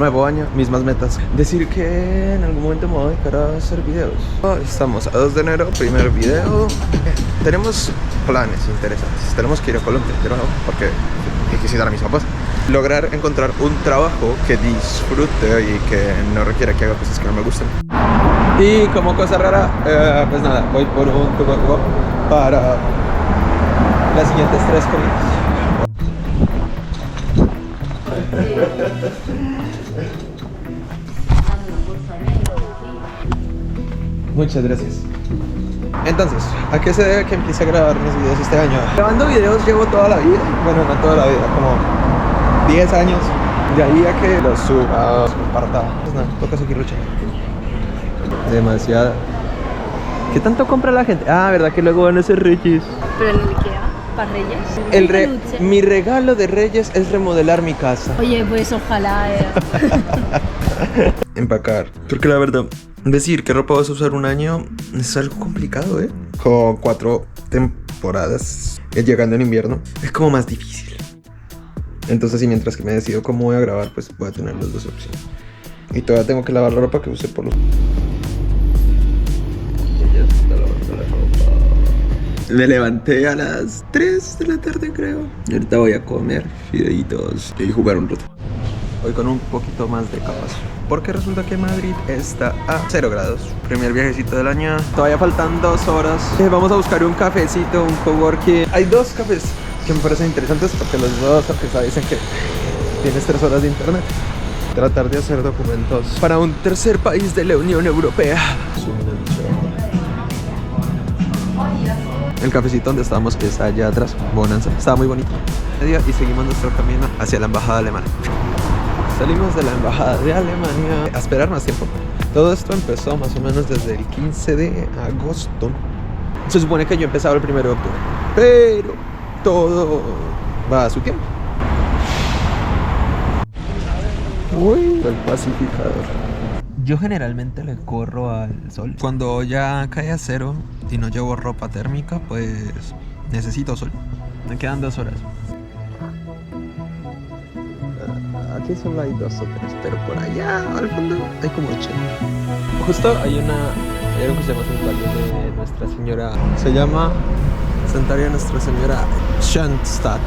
Nuevo año, mismas metas. Decir que en algún momento me voy a dedicar a hacer videos. Estamos a 2 de enero, primer video. Tenemos planes interesantes. Tenemos que ir a Colombia, pero no, porque hay que visitar a mis papás. Lograr encontrar un trabajo que disfrute y que no requiera que haga cosas que no me gusten. Y como cosa rara, pues nada, voy por un tubo para las siguientes 3 comidas. Muchas gracias. Entonces, ¿a qué se debe que empiece a grabar mis videos este año? Grabando videos llevo toda la vida. Bueno, no toda la vida, como 10 años. De ahí a que los suba, los comparta. Pues nada, toca seguir luchando. Demasiada. ¿Qué tanto compra la gente? Ah, ¿verdad que luego van a ser Reyes? Pero en el Ikea, para Reyes. Mi regalo de Reyes es remodelar mi casa. Oye, pues ojalá. Empacar. Porque la verdad, decir qué ropa vas a usar un año es algo complicado, ¿eh? Con 4 temporadas llegando en invierno, es como más difícil. Entonces, y mientras que me decido cómo voy a grabar, pues voy a tener las dos opciones. Y todavía tengo que lavar la ropa que usé por los... Me levanté a las 3 de la tarde, creo. Y ahorita voy a comer fideitos y jugar un rato. Voy con un poquito más de capas, porque resulta que Madrid está a 0 grados. Primer viajecito del año. Todavía faltan 2 horas. Vamos a buscar un cafecito, un coworking. Hay 2 cafés que me parecen interesantes, porque los 2 dicen que tienes 3 horas de internet. Tratar de hacer documentos para un tercer país de la Unión Europea. El cafecito donde estábamos está allá atrás, Bonanza. Estaba muy bonito. Y seguimos nuestro camino hacia la embajada alemana. Salimos de la embajada de Alemania a esperar más tiempo. Todo esto empezó más o menos desde el 15 de agosto. Se supone que yo empezaba el 1 de octubre, pero todo va a su tiempo. Uy, el pacificador. Yo generalmente le corro al sol. Cuando ya cae a 0 y no llevo ropa térmica, pues necesito sol. Me quedan 2 horas. Aquí solo hay 2 o 3, pero por allá al fondo hay como 80. Justo hay algo que se llama Santuario de Nuestra Señora. Se llama Santuario de Nuestra Señora Schoenstatt.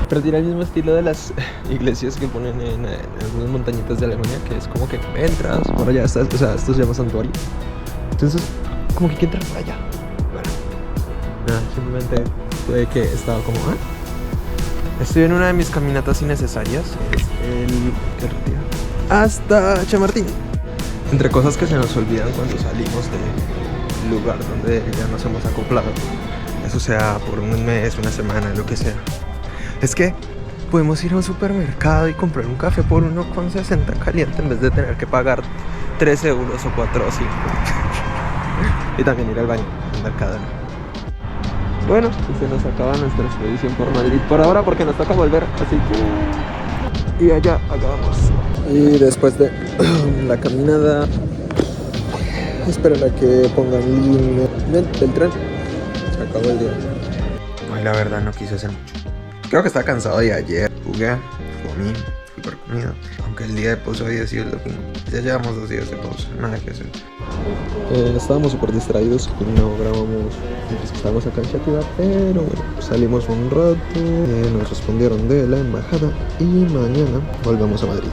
Pero tiene el mismo estilo de las iglesias que ponen en algunas montañitas de Alemania, que es como que entras, por allá estás, o sea, esto se llama santuario. Entonces, como que hay que entrar por allá. Bueno, nada, simplemente puede que estaba como, estoy en una de mis caminatas innecesarias, es el retiro hasta Chamartín. Entre cosas que se nos olvidan cuando salimos del lugar donde ya nos hemos acoplado, eso sea por un mes, una semana, lo que sea, es que podemos ir a un supermercado y comprar un café por 1,60 caliente en vez de tener que pagar 3 euros o 4 o 5. Y también ir al baño, andar cada uno. Bueno, y se nos acaba nuestra expedición por Madrid por ahora, porque nos toca volver, así que... Y allá acabamos. Y después de la caminada, esperar a que pongan línea del tren. Se acabó el día. Hoy la verdad no quise hacer mucho. Creo que estaba cansado de ayer. Jugué, comí, fui por comida. Aunque el día de pausa había sido el domingo. Ya llevamos 2 días de pausa, nada que hacer. Estábamos súper distraídos y no grabamos mientras que estábamos acá en Xàtiva, pero bueno, salimos un rato, nos respondieron de la embajada y mañana volvemos a Madrid.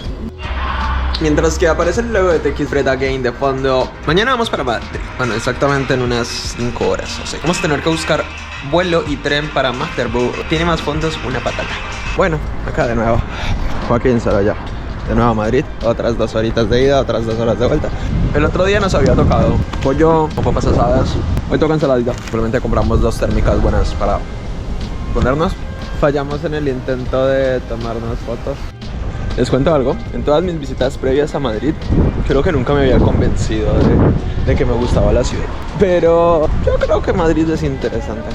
Mientras que aparece el logo de TX Breda Game de fondo, mañana vamos para Madrid. Bueno, exactamente en unas 5 horas, o sea, vamos a tener que buscar vuelo y tren para Magdeburgo. Tiene más fondos una patata. Bueno, acá de nuevo, Joaquín Saraya. De nuevo a Madrid, otras 2 horitas de ida, otras 2 horas de vuelta. El otro día nos había tocado pollo o papas asadas. Hoy toca ensaladita. Simplemente compramos 2 térmicas buenas para ponernos. Fallamos en el intento de tomarnos fotos. Les cuento algo, en todas mis visitas previas a Madrid, creo que nunca me había convencido de que me gustaba la ciudad. Pero yo creo que Madrid es interesante.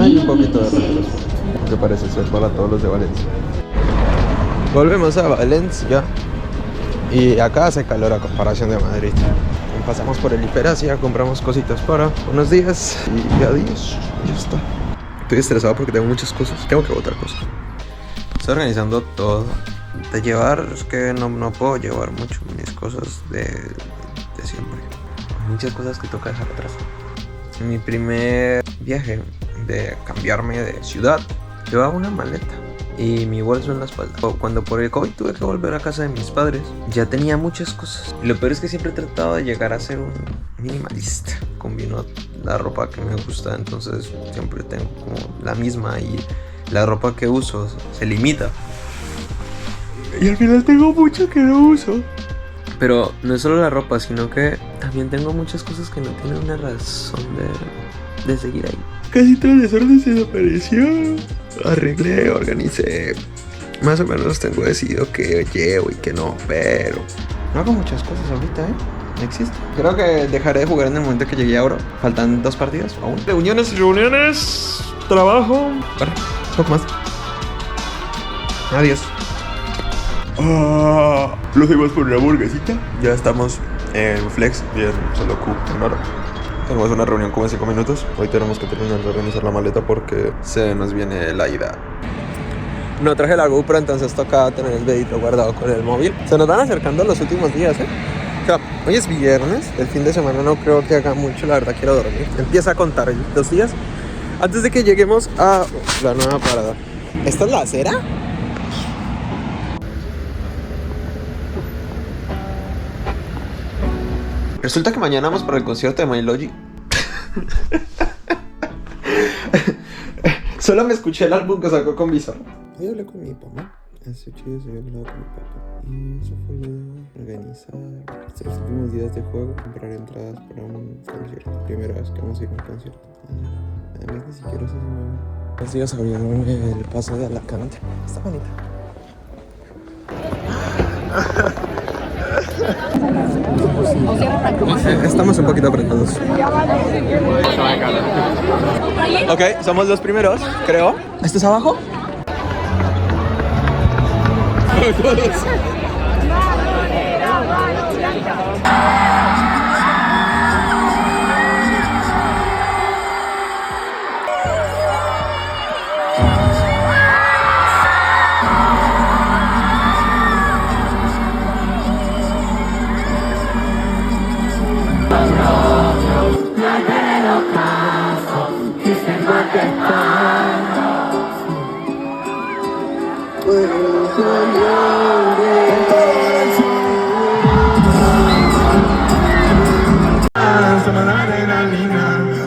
Hay un poquito de retraso, que parece ser para todos los de Valencia. Volvemos a Valencia y acá hace calor a comparación de Madrid. Pasamos por el Hiperasia, compramos cositas para unos días y adiós, ya está. Estoy estresado porque tengo muchas cosas, tengo que botar cosas. Estoy organizando todo de llevar es que no puedo llevar mucho mis cosas de siempre. Hay muchas cosas que toca dejar atrás. En mi primer viaje de cambiarme de ciudad, llevaba una maleta y mi bolso en la espalda. Cuando por el COVID tuve que volver a casa de mis padres, ya tenía muchas cosas. Y lo peor es que siempre he tratado de llegar a ser un minimalista. Combino la ropa que me gusta, entonces siempre tengo como la misma y la ropa que uso se limita. Y al final tengo mucho que no uso. Pero no es solo la ropa, sino que también tengo muchas cosas que no tienen una razón de seguir ahí. Casi todo el desorden se desapareció. Arreglé, organicé. Más o menos tengo decidido qué llevo y qué no, pero no hago muchas cosas ahorita, No existe. Creo que dejaré de jugar en el momento que llegué ahora. Faltan 2 partidas aún. Reuniones. Trabajo. Vale, poco más. Adiós. Los dimos por una hamburguesita. Ya estamos en Flex, bien, solo Q en hora. Tenemos una reunión como en 5 minutos. Hoy tenemos que terminar de organizar la maleta porque se nos viene la ida. No traje la GoPro, entonces toca tener el dedito guardado con el móvil. Se nos van acercando los últimos días, O sea, hoy es viernes, el fin de semana no creo que haga mucho, la verdad quiero dormir. Empieza a contar 2 días antes de que lleguemos a la nueva parada. ¿Esta es la acera? Resulta que mañana vamos para el concierto de My Logic. Solo me escuché el álbum que sacó con Bizarro. Hoy hablé con mi papá. Hace 8 días había hablado con mi papá. Y eso fue lo de organizar estos últimos días de juego. Comprar entradas para un concierto. Primera vez que vamos a ir a un concierto. Además ni siquiera sé si me voy. Estos días abrieron el paso de Alacante. Está bonito. Estamos un poquito apretados. Ok, somos los primeros, creo. ¿Esto es abajo?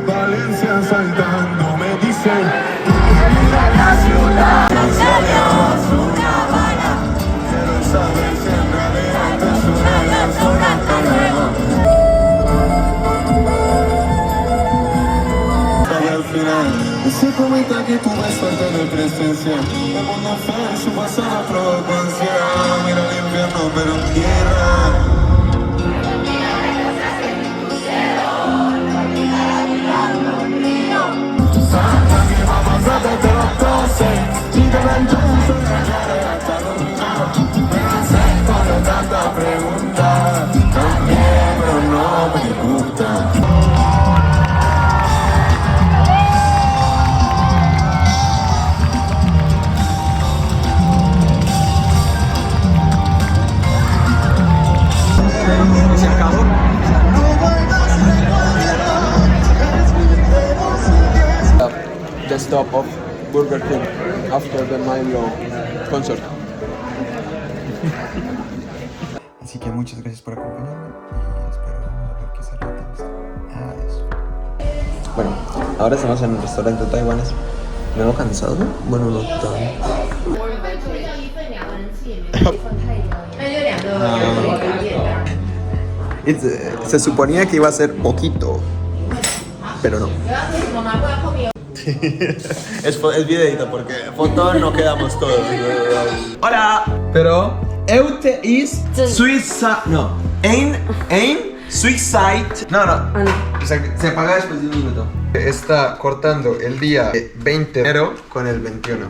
Valencia saltando me dicen la ciudad una bala. Quiero saber si en realidad es una hasta luego. Al final se comenta que tuve suerte de presencia. El mundo fue su pasada provocó ansiedad. Mira el infierno pero en tierra. Se acabó. The stop of Burger King after the Milo concert. Así que muchas gracias por acompañarme y espero ver qué sale de esto. Adiós. Bueno, ahora estamos en un restaurante taiwanés. ¿Me veo cansado? Bueno, no tanto. Se suponía que iba a ser poquito, pero no. es videito porque foto no quedamos todos. Hola. Pero Eute is Suiza. No. Ein Suicide. No. O sea, se apaga después de 1 minuto. Está cortando el día 20 de enero con el 21.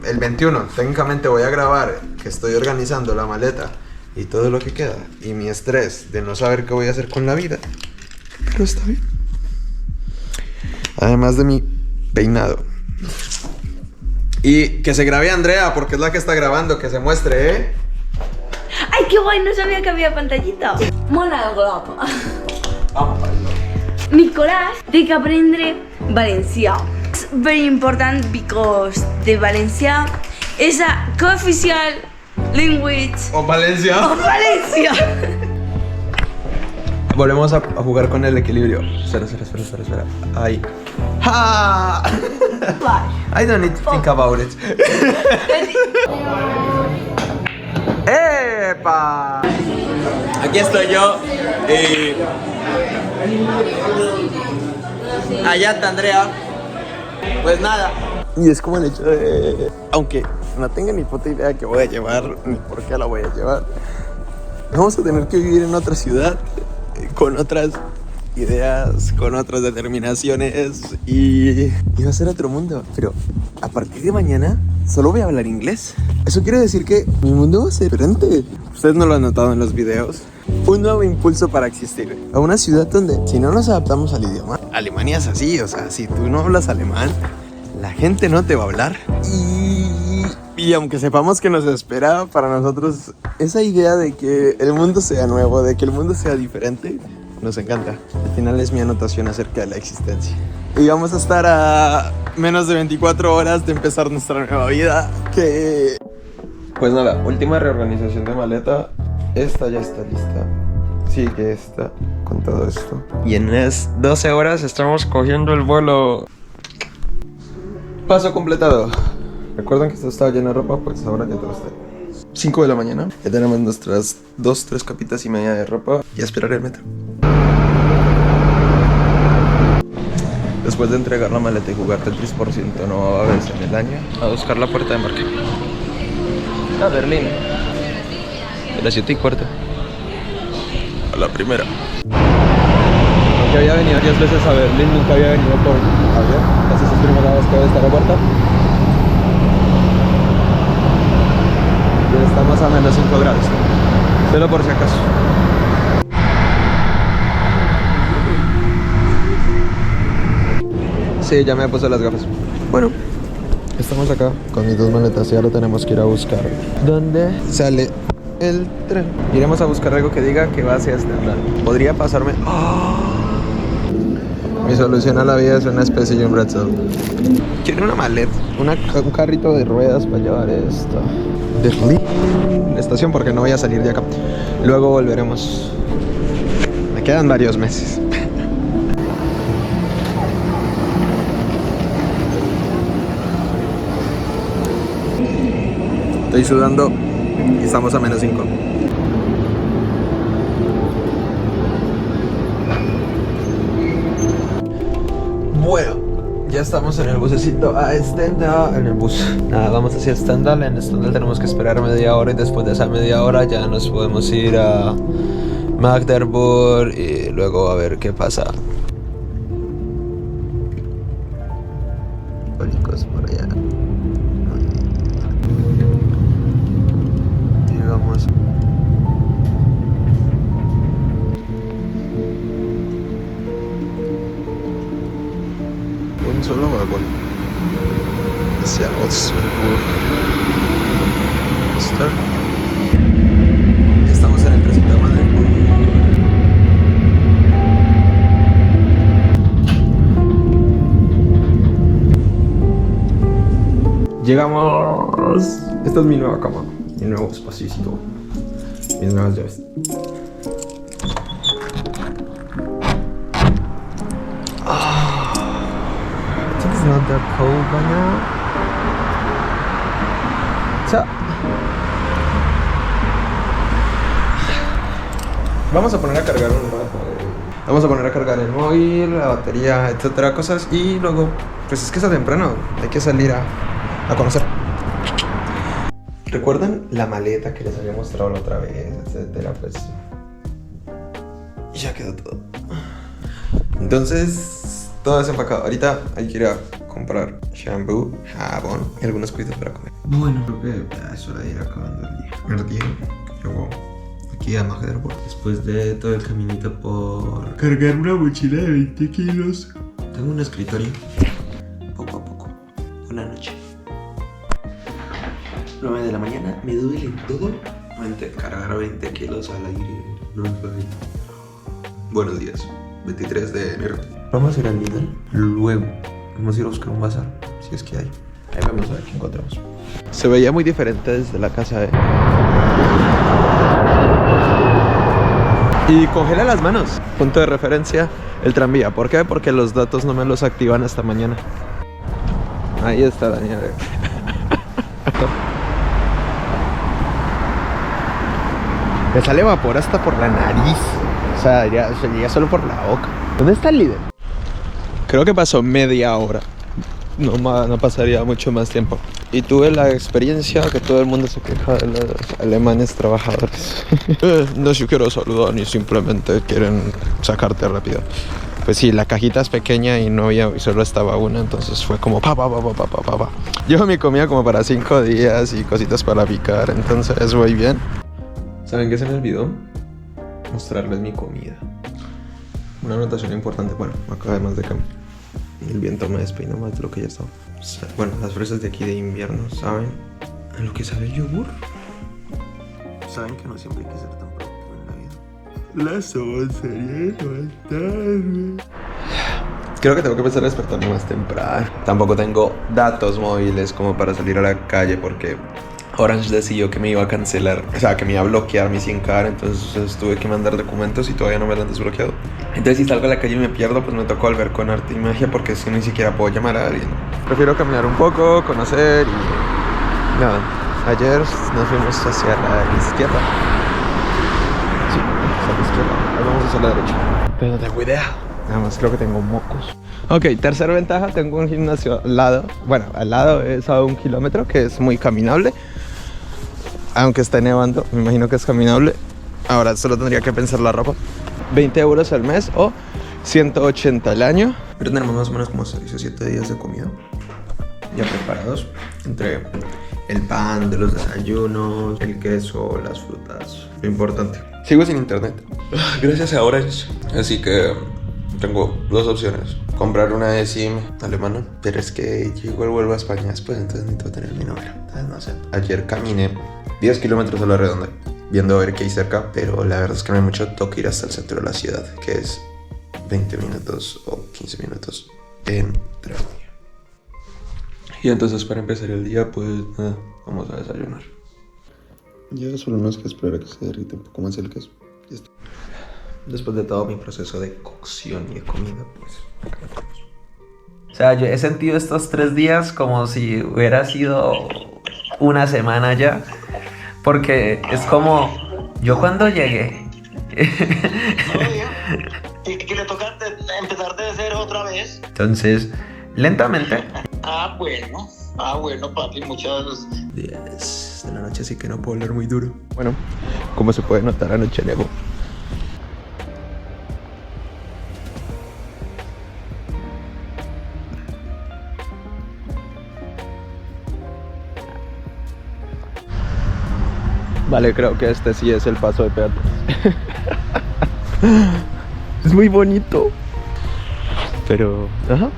El 21, técnicamente voy a grabar que estoy organizando la maleta y todo lo que queda. Y mi estrés de no saber qué voy a hacer con la vida. Pero está bien. Además de mi peinado. Y que se grabe a Andrea, porque es la que está grabando, que se muestre, ¿eh? ¡Ay, qué guay! No sabía que había pantallita. Mola el guapo. Vamos para eso. Nicolás té que aprendre valencià. It's very important because the Valencia is a co-official language O Valencia. of Valencia. Volvemos a jugar con el equilibrio. Espera. Ahí. ¡Ha! I don't need to think about it. ¡Epa! Aquí estoy yo. Allá está Andrea. Pues nada. Y es como el hecho de... Aunque no tenga ni puta idea de qué voy a llevar, ni por qué la voy a llevar, vamos a tener que vivir en otra ciudad, con otras ideas, con otras determinaciones y va a ser otro mundo. Pero a partir de mañana solo voy a hablar inglés. Eso quiere decir que mi mundo va a ser diferente. Ustedes no lo han notado en los videos. Un nuevo impulso para existir. A una ciudad donde si no nos adaptamos al idioma, Alemania es así, o sea, si tú no hablas alemán, la gente no te va a hablar. Y aunque sepamos que nos espera, para nosotros esa idea de que el mundo sea nuevo, de que el mundo sea diferente, nos encanta. Al final es mi anotación acerca de la existencia. Y vamos a estar a menos de 24 horas de empezar nuestra nueva vida. Que... Pues nada, última reorganización de maleta. Esta ya está lista. Sigue esta con todo esto. Y en unas 12 horas estamos cogiendo el vuelo. Paso completado. ¿Recuerdan que esto estaba lleno de ropa? Pues ahora ya todo está. 5 de la mañana. Ya tenemos nuestras 2-3 capitas y media de ropa. Y a esperar el metro. Después de entregar la maleta y jugarte el 3% no a veces en el año, a buscar la puerta de embarque. A Berlín. De las 7:15. A la primera. Aunque había venido 10 veces a Berlín, nunca había venido por avión. Entonces es primera vez que voy a estar a puerta. Y estamos a menos 5 grados. Solo por si acaso. Sí, ya me puse las gafas. Bueno, estamos acá con mis 2 maletas y ahora tenemos que ir a buscar dónde sale el tren. Iremos a buscar algo que diga que va hacia Stendhal. Podría pasarme... ¡Oh! Mi solución a la vida es una especie de un pretzel. Quiero una maleta, un carrito de ruedas para llevar esto. La estación porque no voy a salir de acá. Luego volveremos. Me quedan varios meses. Estoy sudando y estamos a menos 5. Bueno, ya estamos en el bucecito a Stendhal, en el bus. Nada, vamos hacia Stendhal. En Stendhal tenemos que esperar media hora y después de esa media hora ya nos podemos ir a Magdeburg y luego a ver qué pasa. Olicos por allá. Llegamos. Un solo vagón hacia Wolfsburg. Estamos en el trencito de Magdeburg. Llegamos. Esta es mi nueva cama, mi nuevo espacito, mis nuevas llaves. It's not that cold by now. Chao. Vamos a poner a cargar un rato. Vamos a poner a cargar el móvil, la batería, etcétera, cosas. Y luego, pues es que está temprano. Hay que salir a conocer. ¿Recuerdan la maleta que les había mostrado la otra vez, etcétera? Pues ya quedó todo. Entonces, todo desempacado. Ahorita hay que ir a comprar shampoo, jabón y algunas cositas para comer. Bueno, creo que ya es hora de ir acabando el día. Llego aquí a Magdeburg después de todo el caminito por cargar una mochila de 20 kilos. Tengo un escritorio. Poco a poco. Buenas noches. me duele todo. Cargar 20 kilos al aire no es fácil. Buenos días, 23 de enero. Vamos a ir al Lidl. Luego vamos a ir a buscar un bazar, si es que hay. Ahí vamos a ver qué encontramos. Se veía muy diferente desde la casa, Y congela las manos. Punto de referencia, el tranvía. ¿Por qué? Porque los datos no me los activan hasta mañana. Ahí está la nieve. Me sale vapor hasta por la nariz. O sea, ya solo por la boca. ¿Dónde está el líder? Creo que pasó media hora. No pasaría mucho más tiempo. Y tuve la experiencia que todo el mundo se queja de los alemanes trabajadores. No se quiero saludar ni simplemente quieren sacarte rápido. Pues sí, la cajita es pequeña y no había, y solo estaba una, entonces fue como pa. Yo me comía como para 5 días y cositas para picar, entonces voy bien. ¿Saben qué se me olvidó? Mostrarles mi comida. Una anotación importante, bueno, acá además de que el viento me despeina más de lo que ya estaba. Bueno, las fresas de aquí de invierno, ¿saben a lo que sabe el yogur? Saben que no siempre hay que ser tan productivo en la vida. Las 11 sería levantarme. Creo que tengo que empezar a despertarme más temprano. Tampoco tengo datos móviles como para salir a la calle porque Orange decidió que me iba a cancelar, o sea, que me iba a bloquear mi SIM card, entonces tuve que mandar documentos y todavía no me lo han desbloqueado. Entonces si salgo a la calle y me pierdo, pues me tocó volver con arte y magia porque es que ni siquiera puedo llamar a alguien. Prefiero caminar un poco, conocer y... nada, ayer nos fuimos hacia la izquierda. Sí, hacia la izquierda, ahora vamos hacia la derecha. Pero no tengo idea. Nada más creo que tengo mocos. Ok, tercera ventaja, tengo un gimnasio al lado. Bueno, al lado es a 1 kilómetro, que es muy caminable. Aunque está nevando, me imagino que es caminable. Ahora solo tendría que pensar la ropa. 20 euros al mes o 180 al año. Pero tenemos más o menos como 6 o 7 días de comida ya preparados. Entre el pan de los desayunos, el queso, las frutas. Lo importante. Sigo sin internet. Gracias a Orange. Así que tengo 2 opciones. Comprar una eSIM alemana. Pero es que yo igual vuelvo a España después, entonces necesito tener mi número. Entonces no sé. Ayer caminé 10 kilómetros a la redonda, viendo a ver qué hay cerca, pero la verdad es que no hay mucho. Toque ir hasta el centro de la ciudad, que es 20 minutos o 15 minutos en tranvía. Y entonces para empezar el día, pues nada, vamos a desayunar. Ya solo nos queda esperar a que se derrite un poco más el queso. Ya está. Después de todo mi proceso de cocción y de comida, pues acá estamos. O sea, yo he sentido estos 3 días como si hubiera sido una semana ya. Porque es como, yo cuando llegué... Y que le toca empezar de cero otra vez. Entonces, lentamente. Bueno, papi, muchas... 10 de la noche, así que no puedo hablar muy duro. Bueno, como se puede notar, anoche nevó. Vale, creo que este sí es el paso de peatones. Es muy bonito. Pero, ajá.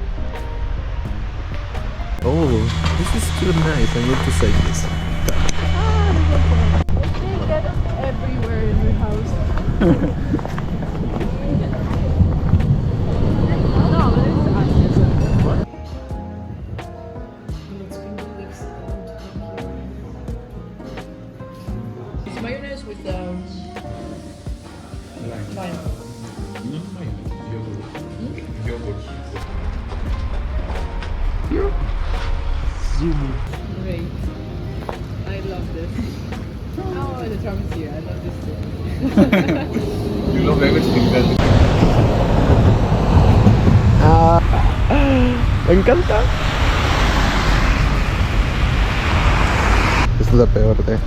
Oh, this is too nice. I need to say this. You can get everywhere in your house. It's mayonnaise with lime. Great. I love this. Oh, the trump's here. I love this too. You love everything. Me encanta. Esto es lo peor de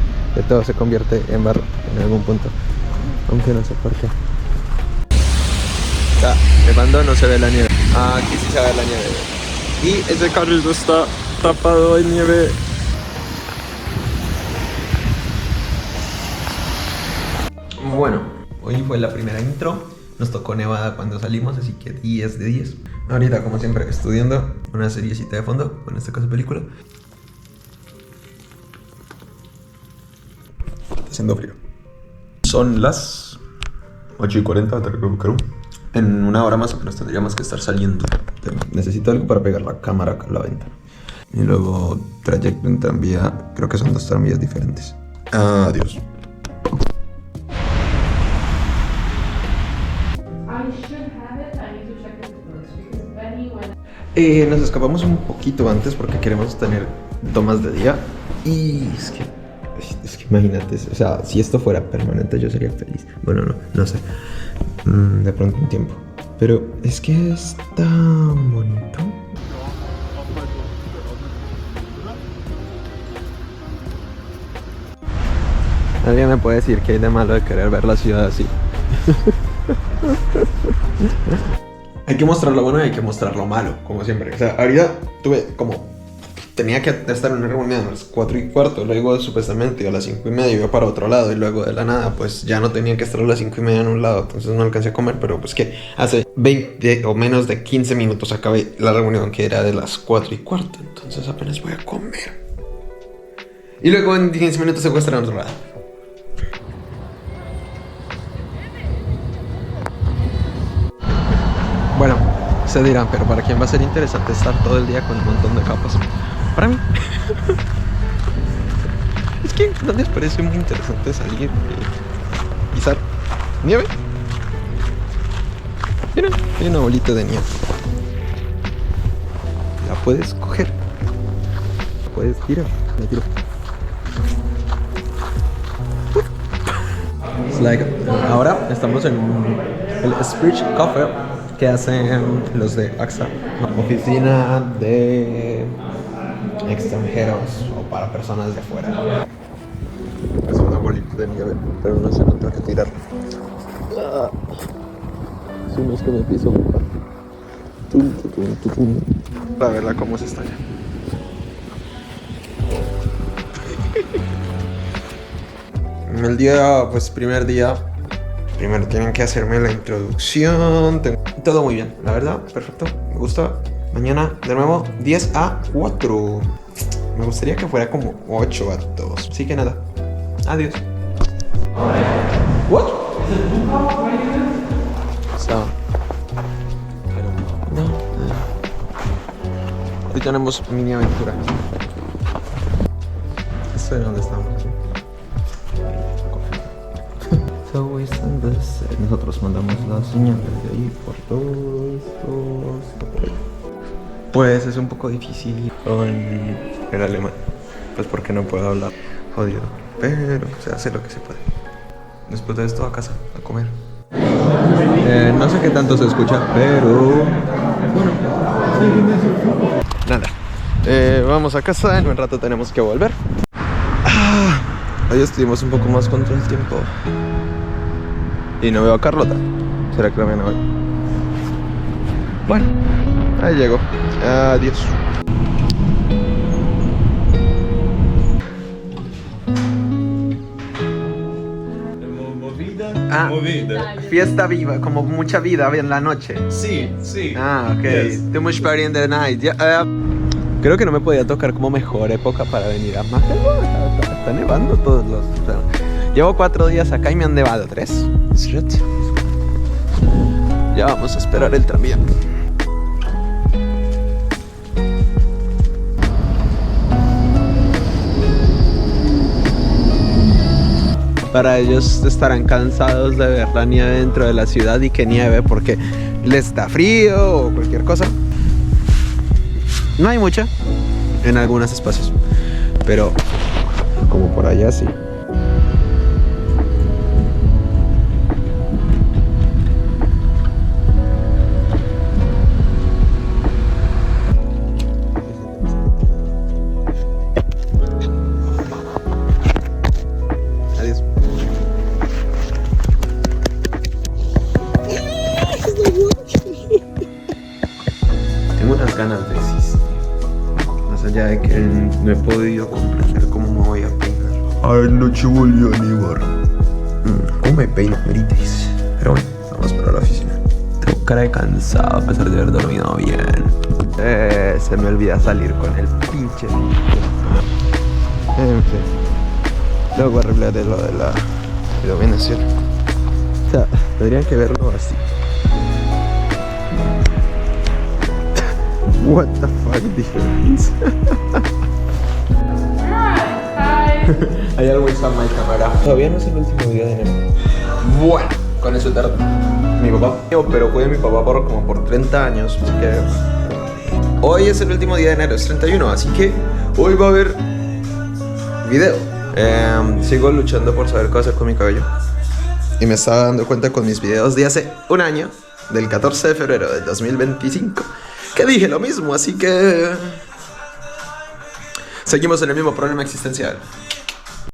todo, se convierte en barro en algún punto. Aunque no sé por qué. De mando no se ve la nieve. Aquí sí se ve la nieve. Y ese carrito está tapado de nieve. Bueno, hoy fue la primera intro. Nos tocó nevada cuando salimos, así que 10 de 10. Ahorita, como siempre, estudiando una seriecita de fondo, en este caso película. haciendo frío. Son las 8:40 de Bucaru. En una hora más o menos tendríamos que estar saliendo. Necesito algo para pegar la cámara a la ventana. Y luego trayecto en tranvía. Creo que son 2 tranvías diferentes. Adiós. Nos escapamos un poquito antes porque queremos tener tomas de día. Y es que imagínate, o sea, si esto fuera permanente yo sería feliz. Bueno, no sé. De pronto un tiempo. Pero es que es tan bonito. ¿Alguien me puede decir qué hay de malo de querer ver la ciudad así? Hay que mostrar lo bueno y hay que mostrar lo malo, como siempre. O sea, ahorita tenía que estar en una reunión a las 4:15, luego supuestamente a las 5:30 iba para otro lado y luego de la nada pues ya no tenía que estar a las 5:30 en un lado, entonces no alcancé a comer, pero pues que hace 20 o menos de 15 minutos acabé la reunión que era de las 4:15, entonces apenas voy a comer. Y luego en 15 minutos se estar en otro lado. Bueno, se dirán, pero ¿para quién va a ser interesante estar todo el día con un montón de capas? Para mí. Es que no les parece muy interesante salir y pisar nieve. Miren, hay una bolita de nieve. La puedes coger. La puedes tirar. La tiro. It's like, ahora estamos en el Speech Coffee que hacen los de AXA, oficina de extranjeros o para personas de afuera. Es una bolita de nieve, pero no sé contra qué tirar. Si no es que me piso. Para verla cómo se estalla. El día, pues primer día. Primero tienen que hacerme la introducción. Todo muy bien, la verdad, perfecto. Me gusta. Mañana, de nuevo, 10:04. Me gustaría que fuera como 8:02. Así que nada. Adiós. What? So, no. Hoy tenemos mini aventura. Esto es donde estamos. Nosotros mandamos la señal de ahí por todos. Pues es un poco difícil con el alemán, pues porque no puedo hablar jodido, pero se hace lo que se puede. Después de esto a casa, a comer. No sé qué tanto se escucha, pero bueno. Nada, vamos a casa, en un rato tenemos que volver. Hoy estuvimos un poco más contra el tiempo. Y no veo a Carlota. ¿Será que la ven hoy? Bueno, ahí llego. Adiós. Movida. Fiesta viva, como mucha vida en la noche. Sí. Ok. Yes. Too much party in the night. Creo que no me podía tocar como mejor época para venir a Magdeburg. Está nevando todos los... O sea, llevo 4 días acá y me han nevado 3. Ya vamos a esperar el tranvía. Para ellos estarán cansados de ver la nieve dentro de la ciudad y que nieve porque les da frío o cualquier cosa. No hay mucha en algunos espacios, pero como por allá sí. Adiós. Tengo unas ganas de existir. Más allá de que no he podido comprender cómo me voy a peinar. Anoche volvió a nevar. ¿Cómo me peino, merites? Pero bueno, vamos para la oficina. Tengo cara de cansado a pesar de haber dormido bien. Se me olvida salir con el pinche. En fin. Luego arreglaré lo de la iluminación. O sea, tendrían que verlo así. What the fuck difference? Hay algo inside my cámara. Todavía no es el último día de enero. Bueno, con eso tarde. Mi papá, pero fue mi papá por 30 años. Así que hoy es el último día de enero, es 31. Así que hoy va a haber video. Sigo luchando por saber qué hacer con mi cabello. Y me estaba dando cuenta con mis videos de hace un año, del 14 de febrero del 2025, que dije lo mismo, así que seguimos en el mismo problema existencial.